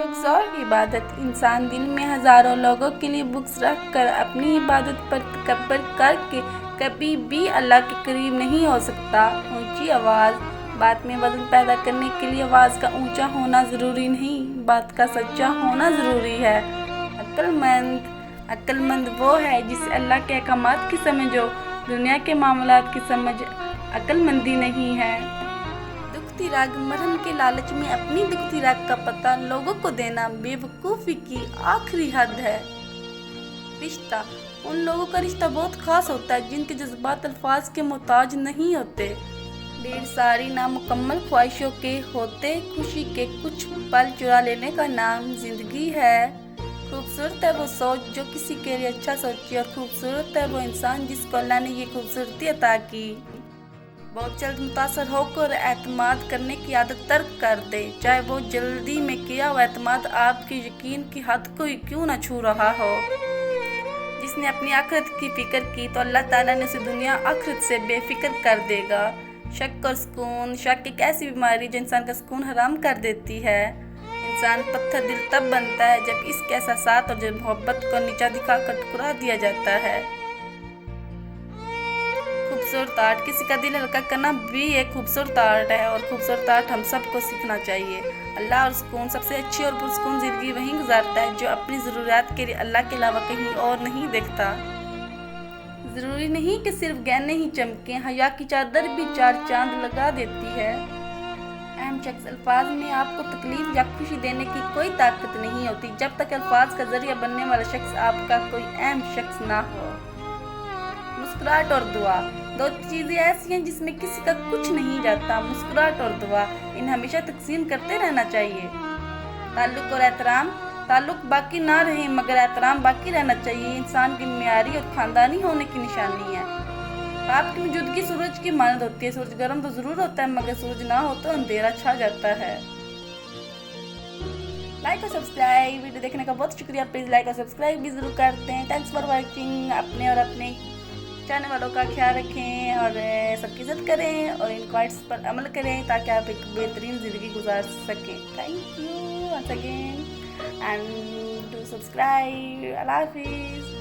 Books और इबादत। इंसान दिन में हजारों लोगों के लिए बुक्स रख कर अपनी इबादत पर तकब्बुर करके कभी भी अल्लाह के करीब नहीं हो सकता। ऊंची आवाज़। बात में वजन पैदा करने के लिए आवाज़ का ऊंचा होना ज़रूरी नहीं, बात का सच्चा होना ज़रूरी है। अक्लमंद वो है जिसे अल्लाह के अहकामात की समझ हो, दुनिया के मामलात की समझ अक्लमंदी नहीं है। दुखती राग। मरहम के लालच में अपनी दुखती राग का पता लोगों को देना बेवकूफ़ी की आखिरी हद है। रिश्ता। उन लोगों का रिश्ता बहुत खास होता है जिनके जज्बात अल्फाज के मोहताज नहीं होते। ढेर सारी नामुकम्मल ख्वाहिशों के होते खुशी के कुछ पल चुरा लेने का नाम जिंदगी है। खूबसूरत है वो सोच जो किसी के लिए अच्छा सोची, और खूबसूरत है वो इंसान जिसको अल्लाह ने ये खूबसूरती अता की। बहुत जल्द मुतासर होकर एतमाद करने की आदत तर्क कर दे, चाहे वो जल्दी में किया हुआ एतमाद आपके यकीन की हद को ही क्यों न छू रहा हो। जिसने अपनी आखिरत की फिक्र की तो अल्लाह ताला ने उसे दुनिया आखिरत से बेफिक्र कर देगा। शक और सुकून। शक एक ऐसी बीमारी जो इंसान का सुकून हराम कर देती है। इंसान पत्थर दिल तब बनता है जब इसके एहसासात और जब मोहब्बत को नीचा दिखाकर ठुकरा दिया जाता है। खूबसूरत आर्ट। किसी का दिल हल्का करना भी एक खूबसूरत आर्ट है, और खूबसूरत आर्ट हम सबको सीखना चाहिए। अल्लाह और सुकून। सबसे अच्छी और पुरसुकून ज़िंदगी वहीं गुजारता है जो अपनी ज़रूरियात के लिए अल्लाह के अलावा कहीं और नहीं देखता। ज़रूरी नहीं कि सिर्फ गहने ही चमकें, हया की चादर भी चार चांद लगा देती है। अहम शख्स। अल्फाज में आपको तकलीफ या खुशी देने की कोई ताकत नहीं होती जब तक अल्फाज का जरिया बनने वाला शख्स आपका कोई अहम शख्स ना हो। मुस्कुराहट और दुआ। दो चीज़ें ऐसी हैं जिसमें किसी का कुछ नहीं जाता, मुस्कुराहट और दुआ। इन्हें हमेशा तकसीम करते रहना चाहिए। ताल्लुक़ और एहतराम। ताल्लुक़ बाकी ना रहे मगर एहतराम बाकी रहना चाहिए, इंसान की मियारी और ख़ानदानी होने की निशानी है। आपकी मौजूदगी सूरज की मानद होती है। सूरज गर्म तो ज़रूर होता है मगर सूरज ना हो तो अंधेरा छा जाता है। लाइक और सब्सक्राइब। वीडियो देखने का बहुत शुक्रिया। प्लीज़ लाइक और सब्सक्राइब भी ज़रूर करते हैं। Thanks for watching. अपने और अपने चाहने वालों का ख्याल रखें और सबकी इज़्ज़त करें और इन क्वाइट्स पर अमल करें ताकि आप एक बेहतरीन ज़िंदगी गुजार सकें। Thank you once again and do subscribe. Allah Hafiz.